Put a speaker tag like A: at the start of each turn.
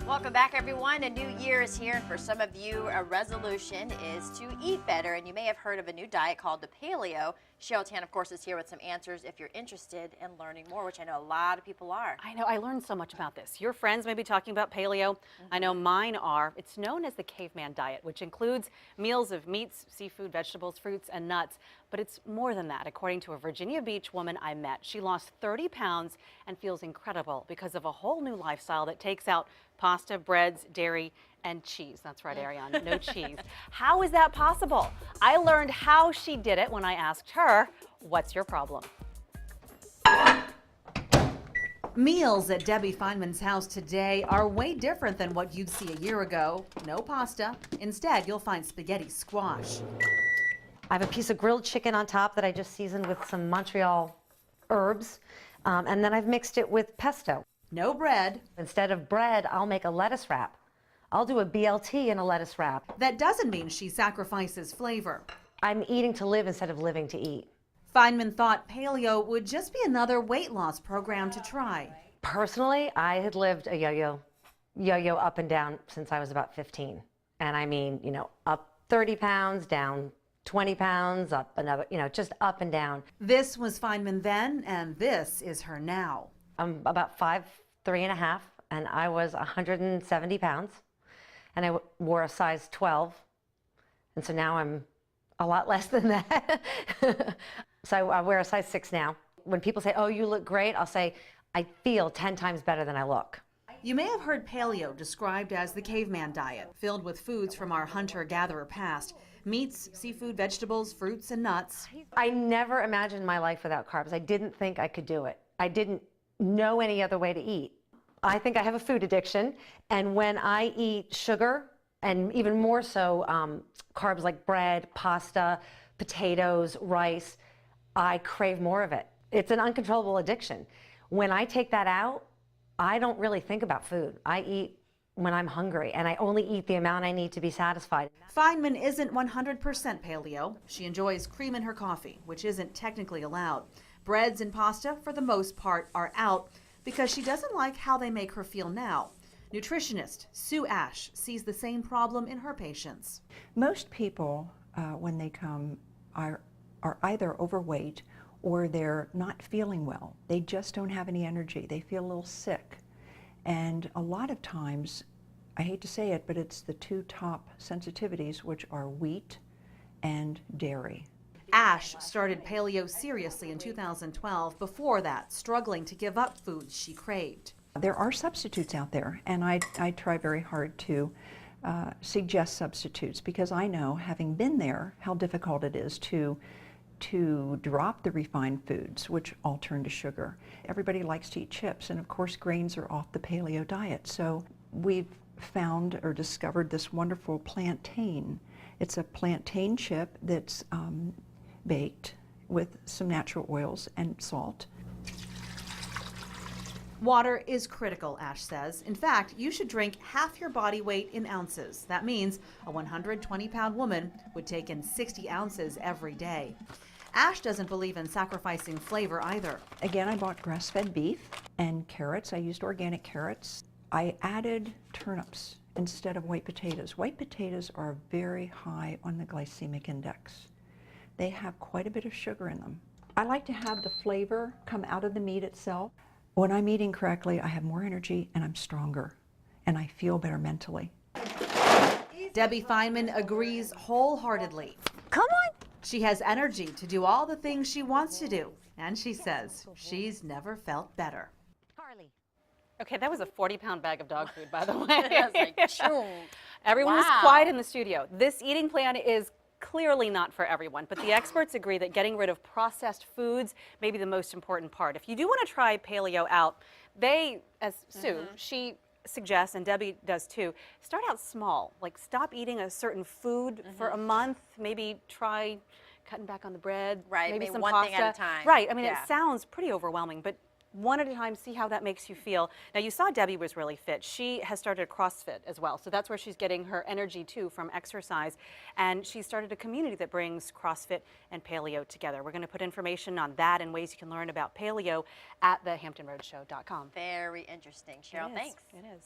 A: Welcome back, everyone. A new year is here, and for some of you, a resolution is to eat better. And you may have heard of a new diet called the Paleo. Cheryl Tan, of course, is here with some answers if you're interested in learning more, which I know a lot of people are.
B: I know, I learned so much about this. Your friends may be talking about paleo. I know mine are. It's known as the caveman diet, which includes meals of meats, seafood, vegetables, fruits, and nuts. But it's more than that, according to a Virginia Beach woman I met. She lost 30 pounds and feels incredible because of a whole new lifestyle that takes out pasta, breads, dairy, and cheese. That's right, Ariane, no cheese. How is that possible? I learned how she did it when I asked her, what's your problem?
C: Meals at Debbie Feynman's house today are way different than what you'd see a year ago. No pasta. Instead, you'll find spaghetti squash.
D: I have a piece of grilled chicken on top that I just seasoned with some Montreal herbs, and then I've mixed it with pesto.
C: No bread.
D: Instead of bread, I'll make a lettuce wrap. I'll do a BLT in a lettuce wrap.
C: That doesn't mean she sacrifices flavor.
D: I'm eating to live instead of living to eat.
C: Feynman thought paleo would just be another weight loss program to try.
D: Personally, I had lived a yo-yo up and down since I was about 15. And I mean, up 30 pounds, down 20 pounds, up another, just up and down.
C: This was Feynman then, and this is her now.
D: I'm about 5'3½", and I was 170 pounds. And I wore a size 12. And so now I'm a lot less than that. So I wear a size 6 now. When people say, oh, you look great, I'll say, I feel 10 times better than I look.
C: You may have heard paleo described as the caveman diet, filled with foods from our hunter-gatherer past. Meats, seafood, vegetables, fruits, and nuts.
D: I never imagined my life without carbs. I didn't think I could do it. I didn't know any other way to eat. I think I have a food addiction, and when I eat sugar, and even more so carbs like bread, pasta, potatoes, rice, I crave more of it. It's an uncontrollable addiction. When I take that out, I don't really think about food. I eat when I'm hungry, and I only eat the amount I need to be satisfied.
C: Feynman isn't 100% paleo. She enjoys cream in her coffee, which isn't technically allowed. Breads and pasta, for the most part, are out because she doesn't like how they make her feel now. Nutritionist Sue Ash sees the same problem in her patients.
E: Most people, when they come, are either overweight or they're not feeling well. They just don't have any energy. They feel a little sick. And a lot of times, I hate to say it, but it's the two top sensitivities, which are wheat and dairy.
C: Ash started paleo seriously in 2012. Before that, struggling to give up foods she craved.
E: There are substitutes out there, and I try very hard to suggest substitutes because I know, having been there, how difficult it is to drop the refined foods, which all turn to sugar. Everybody likes to eat chips, and of course grains are off the paleo diet. So we've found or discovered this wonderful plantain. It's a plantain chip that's baked with some natural oils and salt.
C: Water is critical, Ash says. In fact, you should drink half your body weight in ounces. That means a 120-pound woman would take in 60 ounces every day. Ash doesn't believe in sacrificing flavor either.
E: Again, I bought grass-fed beef and carrots. I used organic carrots. I added turnips instead of white potatoes. White potatoes are very high on the glycemic index. They have quite a bit of sugar in them. I like to have the flavor come out of the meat itself. When I'm eating correctly, I have more energy and I'm stronger, and I feel better mentally.
C: Debbie Feynman agrees wholeheartedly.
D: Come on.
C: She has energy to do all the things she wants to do, and she says she's never felt better.
D: Carly.
B: Okay, that was a 40-pound bag of dog food, by the way.
A: I was like, choom.
B: Everyone was
A: Wow.
B: quiet in the studio. This eating plan is clearly not for everyone, but the experts agree that getting rid of processed foods may be the most important part. If you do want to try paleo out, they, as Sue, she suggests, and Debbie does too, start out small. Like stop eating a certain food for a month, maybe try cutting back on the bread,
A: Right,
B: maybe
A: maybe
B: some
A: one
B: pasta.
A: thing at a time.
B: Right, I mean,
A: Yeah.
B: it sounds pretty overwhelming, but one at a time, see how that makes you feel. Now, you saw Debbie was really fit. She has started CrossFit as well, so that's where she's getting her energy too, from exercise. And she started a community that brings CrossFit and paleo together. We're going to put information on that and ways you can learn about paleo at thehamptonroadshow.com.
A: Very interesting. Cheryl, thanks.
B: It is.